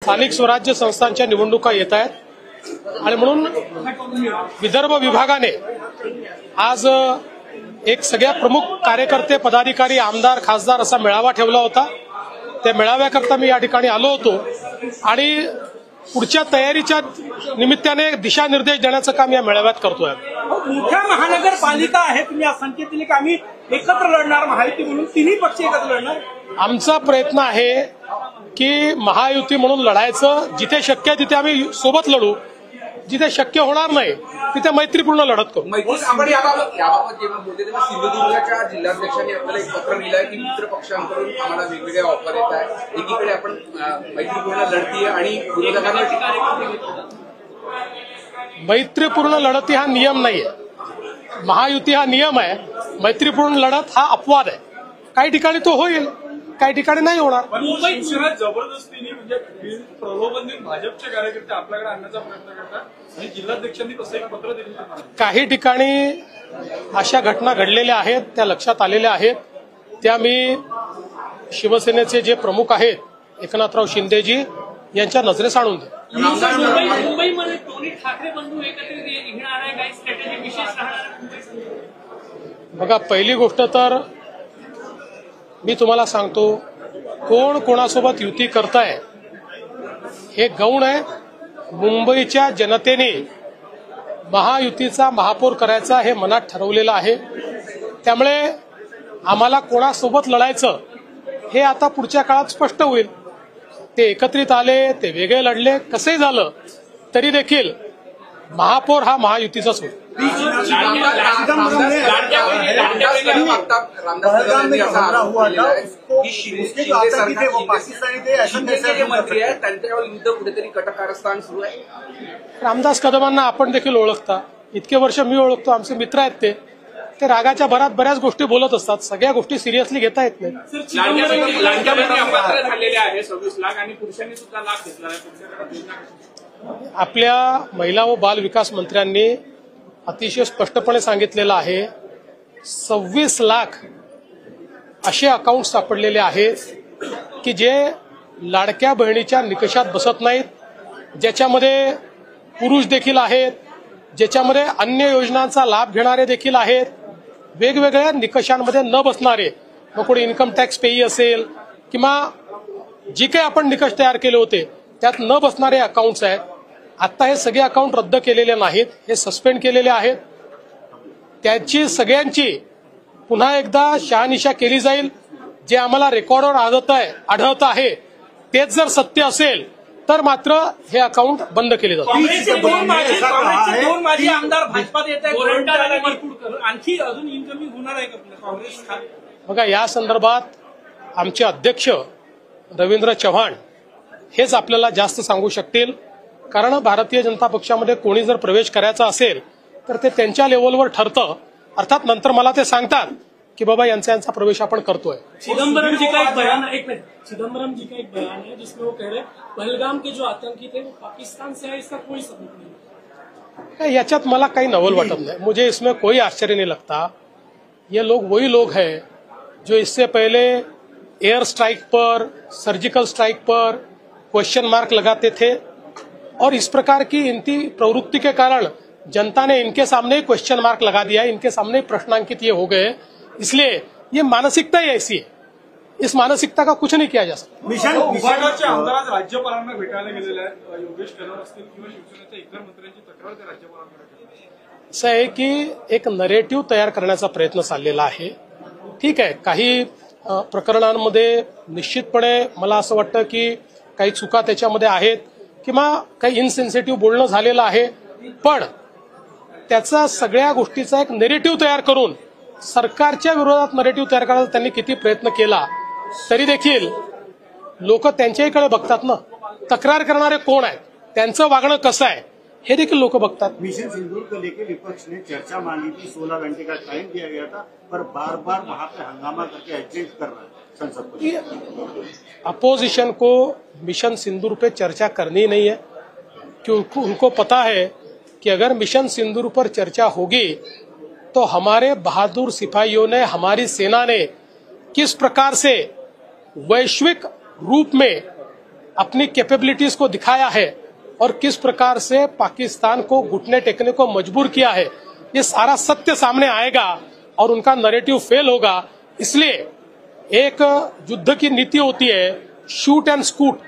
स्थानिक स्वराज्य संस्थांच्या निवडणुका येत आहेत आणि म्हणून विदर्भ विभागाने आज एक सगळ्या प्रमुख कार्यकर्ते, पदाधिकारी, आमदार, खासदार असा मेळावा ठेवला होता। त्या मेळाव्याकरता मी या ठिकाणी आलो होतो आणि पुढच्या तयारीच्या निमित्ताने दिशानिर्देश देण्याचं काम या मेळाव्यात करतोय। मोठ्या महानगरपालिका आहे, तुम्ही आज संकेत दिले की आम्ही एकत्र लढणार, महायुती म्हणून तिन्ही पक्ष एकत्र लढणार। आमचा प्रयत्न आहे की महायुती म्हणून लढायचं, जिथे शक्य आहे तिथे आम्ही सोबत लढू, जिथे शक्य होणार नाही तिथे मैत्रीपूर्ण लढत करू। आपण याबाबत जेव्हा बोलते तेव्हा सिंधुदुर्गच्या जिल्हाध्यक्षांनी आपल्याला एक पत्र लिहिलंय की मित्र पक्षांकडून आम्हाला वेगवेगळ्या ऑफर येत आहे, एकीकडे आपण मैत्रीपूर्ण लढतीये आणि विरोधकांना मैत्रीपूर्ण लढती हा नियम नाहीये, महायुती हा नियम आहे, मैत्रीपूर्ण लढत हा अपवाद आहे। काही ठिकाणी तो होईल, काही ठिकाणी नाही होणार। मुंबईत जबरदस्तीने म्हणजे प्रलोभन देऊन भाजपचे कार्यकर्ते आपल्याकडे आणण्याचा प्रयत्न करतात आणि जिल्हाध्यक्षांनी तसं एक पत्र दिलं। काही ठिकाणी अशा घटना घडलेल्या आहेत, त्या लक्षात आलेल्या आहेत, त्या मी शिवसेनेचे जे प्रमुख आहेत एकनाथराव शिंदेजी यांच्या नजरेस आणून दे। मुंबईमध्ये दोन्ही ठाकरे बंधू एकत्रित येणार आहे, काही स्ट्रॅटेजी विशेष राहणार? बघा, पहिली गोष्ट तर मी तुम्हाला सांगतो, कोण कोणासोबत युती करताय हे गौण आहे। मुंबईच्या जनतेने महायुतीचा महापौर करायचा हे मनात ठरवलेलं आहे, त्यामुळे आम्हाला कोणासोबत लढायचं हे आता पुढच्या काळात स्पष्ट होईल। ते एकत्रित आले, ते वेगळे लढले, कसंही झालं तरी देखील महापौर हा महायुतीचाच होईल। रामदास कदमांना आपण देखील ओळखता, इतके वर्ष मी ओळखतो, आमचे मित्र आहेत ते रागाच्या भरात बऱ्याच गोष्टी बोलत असतात, सगळ्या गोष्टी सिरियसली घेता येत नाही। आपल्या महिला व बाल विकास मंत्र्यांनी अतिशय स्पष्टपणे सांगितलेलं आहे, 26 लाख असे अकाउंट सापडलेले आहेत की जे लाडक्या बहिणीच्या निकषात बसत नाहीत, ज्याच्यामध्ये पुरुष देखील आहेत, ज्याच्यामध्ये अन्य योजनांचा लाभ घेणारे देखील आहेत, वेगवेगळ्या निकषांमध्ये न बसणारे, मग कोणी इन्कम टॅक्स पेई असेल किंवा जी काही आपण निकष तयार केले होते त्यात न बसणारे अकाउंट्स आहेत। आता हे सगळे अकाउंट रद्द केलेले नाहीत, हे सस्पेंड केलेले आहेत। त्याची सगळ्यांची पुन्हा एकदा शहानिशा केली जाईल। जे आम्हाला रेकॉर्डवर आढळत आहे तेच जर सत्य असेल तर मात्र हे अकाउंट बंद केले जातील। दोन माजी आमदार भाजपात येत आहेत, आणखी अजून इन्कमिंग होणार आहे का काँग्रेस? बघा, या संदर्भात आमचे अध्यक्ष रवींद्र चव्हाण हेच आपल्याला जास्त सांगू शकतील, कारण भारतीय जनता पक्षामध्ये कोणी जर प्रवेश करायचा असेल तर ते त्यांच्या लेवलवर ठरतं। अर्थात नंतर मला ते सांगतात की बाबा यांचा प्रवेश आपण करतोय। चिदम्बरम जी का एक बयान है जिसमें वो कह रहे पहलगाम के जो आतंकी थे वो पाकिस्तान से है, इसका कोई सबूत नहीं। याच्यात मला काही नवल वाटत नाही, मुझे इसमें कोई आश्चर्य नहीं लगता। ये लोग वही लोग हैं जो इससे पहले एयर स्ट्राइक पर, सर्जिकल स्ट्राइक पर क्वेश्चन मार्क लगाते थे और इस प्रकार की इनकी प्रवृत्ति के कारण जनता ने इनके सामने क्वेश्चन मार्क लगा दिया, इनके सामने प्रश्नांकित ये हो गए। इसलिए ये मानसिकता ही ऐसी है, इस मानसिकता का कुछ नहीं किया जा सकता। विभागाचे आमदार आज राज्यपालांना भेटायला गेलेले आहेत, योगेश कदम असतील किंवा शिवसेनेच्या इतर मंत्र्यांची तक्रार त्या राज्यपालांकडे। असं आहे की एक नरेटिव्ह तयार करण्याचा प्रयत्न चाललेला आहे। ठीक आहे, काही प्रकरणांमध्ये निश्चितपणे मला असं वाटतं की काही चुका त्याच्यामध्ये आहेत किंवा काही इनसेन्सिटिव्ह बोलणं झालेलं आहे, पण त्याचा सगळ्या गोष्टीचा एक नेरेटिव्ह तयार करून सरकारच्या विरोधात नेरेटिव्ह तयार करायचा त्यांनी किती प्रयत्न केला तरी देखील लोक त्यांच्याकडे बघतात ना, तक्रार करणारे कोण आहेत, त्यांचं वागणं कसं आहे हे देखील लोक बघतात। मिशन सिंदूर को लेकर विपक्ष ने चर्चा मांगी थी, 16 घंटे का टाइम दिया गया था, पर बार बार वहां पे हंगामा करके एडजस्ट कर रहा है संसद को। अपोजिशन को मिशन सिंदूर पे चर्चा करनी नहीं है, क्योंकि उनको पता है कि अगर मिशन सिंदूर पर चर्चा होगी तो हमारे बहादुर सिपाहियों ने, हमारी सेना ने किस प्रकार से वैश्विक रूप में अपनी कैपेबिलिटीज को दिखाया है और किस प्रकार से पाकिस्तान को घुटने टेकने को मजबूर किया है, ये सारा सत्य सामने आएगा और उनका नैरेटिव फेल होगा। इसलिए एक युद्ध की नीति होती है शूट एंड स्कूट,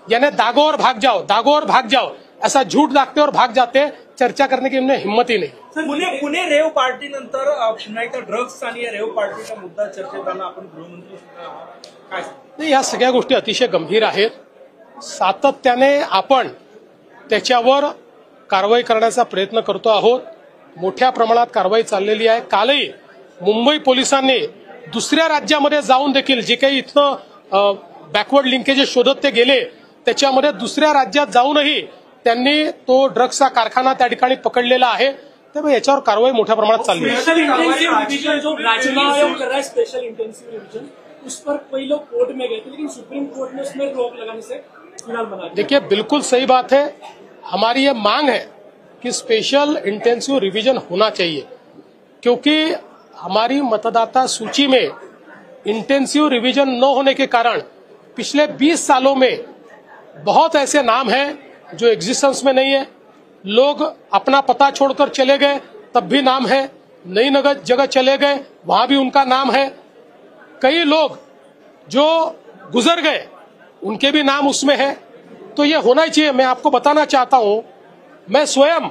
यानी दागो और भाग जाओ, दागो और भाग जाओ। ऐसा झूठ दागते और भाग जाते, चर्चा करने की उन्हें हिम्मत ही नहीं। पुणे रेव पार्टी नंतर पुन्हा एकदा ड्रग्स आणि रेव पार्टीचा मुद्दा चर्चेत आला, आपण गृहमंत्री सुद्धा आहात, काय नाही, या सगळ्या गोष्टी अतिशय गंभीर आहेत। सातत्याने आपण त्याच्यावर कारवाई करण्याचा प्रयत्न करतो आहोत। मोठ्या प्रमाणात कारवाई चाललेली आहे। कालही मुंबई पोलिसांनी दुसऱ्या राज्यामध्ये जाऊन देखील जे काही इथं बॅकवर्ड लिंकेजेस शोधत ते गेले, त्याच्यामध्ये दुसऱ्या राज्यात जाऊनही त्यांनी तो ड्रग्सचा कारखाना त्या ठिकाणी पकडलेला आहे। त्यामुळे याच्यावर कारवाई मोठ्या प्रमाणात चालली आहे। स्पेशल इंटेंसिव रिवीजन जो चुनाव आयोग कर रहा है, स्पेशल इंटेंसिव रिवीजन, उस पर कई लोग कोर्ट में गए थे, लेकिन सुप्रीम कोर्ट ने उसमें रोक लगाने से फिलहाल बना दिया। देखिए, बिल्कुल सही बात है। हमारी ये मांग है कि स्पेशल इंटेंसिव रिवीजन होना चाहिए, क्योंकि हमारी मतदाता सूची में इंटेंसिव रिवीजन न होने के कारण पिछले 20 सालों में बहुत ऐसे नाम हैं जो एग्जिस्टेंस में नहीं है। लोग अपना पता छोड़कर चले गए, तब भी नाम है। नई नगर जगह चले गए, वहां भी उनका नाम है। कई लोग जो गुजर गए, उनके भी नाम उसमें है। तो ये होना ही चाहिए। मैं आपको बताना चाहता हूं, मैं स्वयं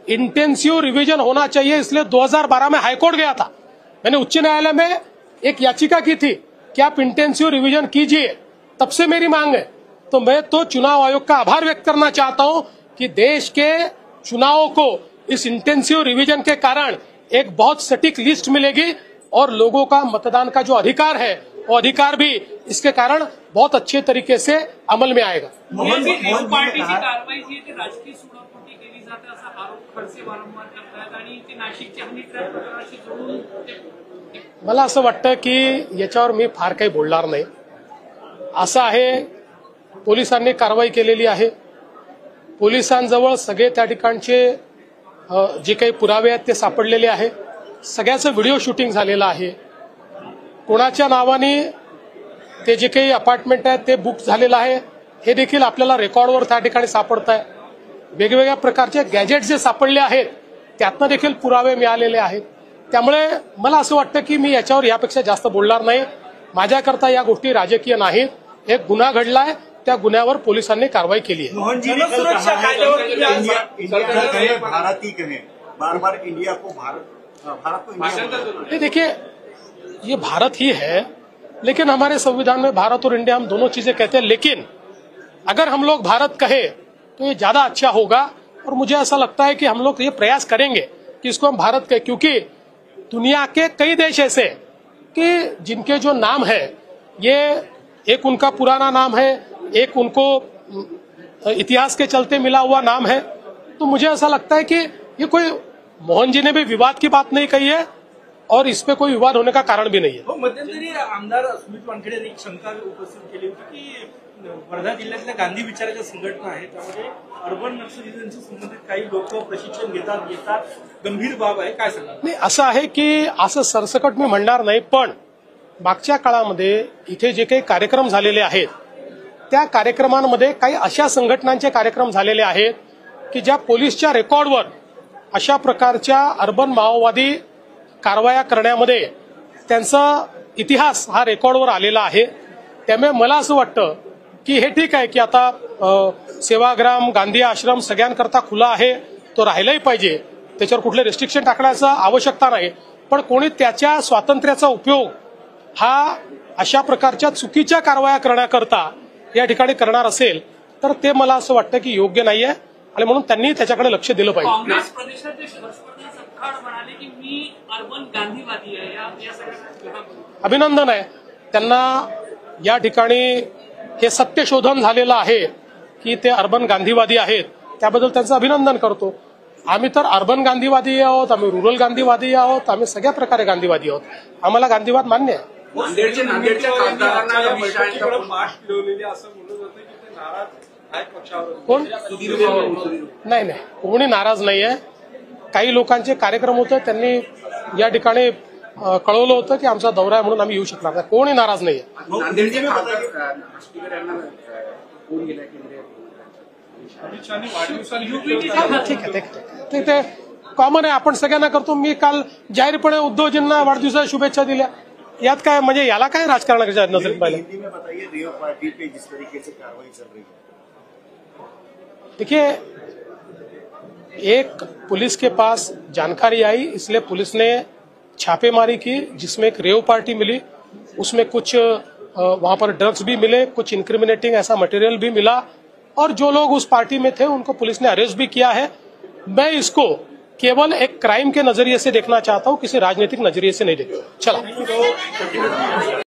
इंटेंसिव रिवीजन होना चाहिए इसलिए 2012 में हाईकोर्ट गया था। मैंने उच्च न्यायालय में एक याचिका की थी कि आप इंटेंसिव रिवीजन कीजिए, तब से मेरी मांग है। तो मैं तो चुनाव आयोग का आभार व्यक्त करना चाहता हूं कि देश के चुनावों को इस इंटेंसिव रिवीजन के कारण एक बहुत सटीक लिस्ट मिलेगी और लोगों का मतदान का जो अधिकार है, वो अधिकार भी इसके कारण बहुत अच्छे तरीके से अमल में आएगा। पार्टीची कारवाई जी आहे ती राजकीय सुडापोटी केली जाते असा आरोप खडसे वारंवार करतात आणि ते नाशिकच्या हनी ट्रॅप प्रकाराशी जोडून मला असं वाटतं की याच्यावर मी फार काही बोलणार नाही। असं आहे, पोलिसांनी कारवाई केलेली आहे। पोलिसांजवळ सगळे त्या ठिकाणचे जे काही पुरावे आहेत ते सापडलेले आहे। सगळ्याचं व्हिडिओ शूटिंग झालेलं आहे। कोणाच्या नावाने ते जे काही अपार्टमेंट आहेत ते बुक झालेलं आहे हे देखील आपल्याला रेकॉर्डवर त्या ठिकाणी सापडत आहे। वेगवेगळ्या प्रकारचे गॅजेट जे सापडले आहेत त्यातनं देखील पुरावे मिळालेले आहेत। त्यामुळे मला असं वाटतं की मी याच्यावर यापेक्षा जास्त बोलणार नाही। माझ्याकरता या गोष्टी राजकीय नाहीत। एक गुन्हा घडलाय, त्या गुन्ह्यावर पोलिसांनी कारवाई केली आहे। मोहन जी ने कल कहा है इंडिया का कहे, भारत ही कहे, बार बार इंडिया को भारत को इंडिया। नहीं, देखिए, ये भारत ही है, लेकिन हमारे संविधान में भारत और इंडिया हम दोनों चीजें कहते हैं। लेकिन अगर हम लोग भारत कहे तो ये ज्यादा अच्छा होगा और मुझे ऐसा लगता है कि हम लोग ये प्रयास करेंगे कि इसको हम भारत कहें, क्योंकि दुनिया के कई देश ऐसे कि जिनके जो नाम है, ये एक उनका पुराना नाम है, एक उनको इतिहास के चलते मिला हुआ नाम है। तो मुझे ऐसा लगता है कि ये कोई, मोहन जी ने भी विवाद की बात नहीं कही है और इस पे कोई विवाद होने का कारण भी नहीं है। मध्यंतरी आमदार सुमित वानखेडे यांनी एक शंका उपस्थित केली होती की वर्धा जिल्ह्यातल्या गांधी विचाराच्या संघटना आहेत, त्यामध्ये अर्बन नक्सलिझमशी संबंधित काही लोक प्रशिक्षण घेतात, येतात, गंभीर बाब आहे, काय सांगा? नाही, असं आहे की असं सरसकट मी म्हणणार नाही, पण मागच्या काळामध्ये इथे जे काही कार्यक्रम झालेले आहेत त्या कार्यक्रमांमध्ये काही अशा संघटनांचे कार्यक्रम झालेले आहेत की ज्या पोलीसच्या रेकॉर्डवर अशा प्रकारच्या अर्बन माओवादी कारवाया करण्यामध्ये त्यांचा इतिहास हा रेकॉर्डवर आलेला आहे। त्यामुळे मला असं वाटतं की हे ठीक आहे की आता सेवाग्राम, गांधी आश्रम सगळ्यांकरता खुला आहे, तो राहिलाही पाहिजे, त्याच्यावर कुठले रेस्ट्रिक्शन टाकण्याचा आवश्यकता नाही। पण कोणी त्याच्या स्वातंत्र्याचा उपयोग हा अशा प्रकारच्या चुकीच्या कारवाया करण्याकरता या ठिकाणी करणार असेल तर ते मला असं वाटतं की योग्य नाहीये आणि म्हणून त्यांनी त्याच्याकडे लक्ष दिलं पाहिजे। काँग्रेस प्रदेशाध्यक्ष हर्षवर्धन सपकाळ म्हणाले की मी अर्बन गांधीवादी आहे, या सगळ्या अभिनंदन आहे त्यांना। या ठिकाणी हे सत्य शोधन झालेलं आहे की ते अर्बन गांधीवादी आहेत, त्याबद्दल त्यांचं अभिनंदन करतो। आम्ही तर अर्बन गांधीवादी आहोत, आम्ही रुरल गांधीवादी आहोत, आम्ही सगळ्या प्रकारे गांधीवादी आहोत। आम्हाला गांधीवाद मान्य आहे। नांदेडच्या खासदारांना या बैठकीकडे पाठ फिरवलेली असं म्हणलं जातं की ते नाराज आहेत पक्षावर। कोण? सुधीर भाऊ. नाही, कोणी नाराज नाहीये। काही लोकांचे कार्यक्रम होते, त्यांनी या ठिकाणी कळवलं होतं की आमचा दौरा आहे म्हणून आम्ही येऊ शकणार नाही। कोणी नाराज नाहीये। नांदेडचे खासदार आष्टीकर यांना कोण गेलाय केंद्रीय अमित शहानी वाढदिवसानिमित्त ठीक आहे ठीक आहे कॉमन आहे, आपण सगळ्यांना करतो. मी काल जाहीरपणे उद्धवजींना वाढदिवसाच्या शुभेच्छा दिल्या. यात काय म्हणजे याला काय राजकारणाच्या नजरेत पाहिलं. हिंदी में बताइए रेव पार्टी पे जिस तरीके से कार्रवाई चल रही है. देखिए, एक पुलिस के पास जानकारी आई, इसलिए पुलिस ने छापेमारी की जिसमें एक रेव पार्टी मिली. उसमें कुछ वहां पर ड्रग्स भी मिले, कुछ इंक्रिमिनेटिंग ऐसा मटेरियल भी मिला और जो लोग उस पार्टी में थे उनको पुलिस ने अरेस्ट भी किया है. मैं इसको केवल एक क्राइम के नजरिए से देखना चाहता हूं, किसी राजनीतिक नजरिए से नहीं देखता. चला.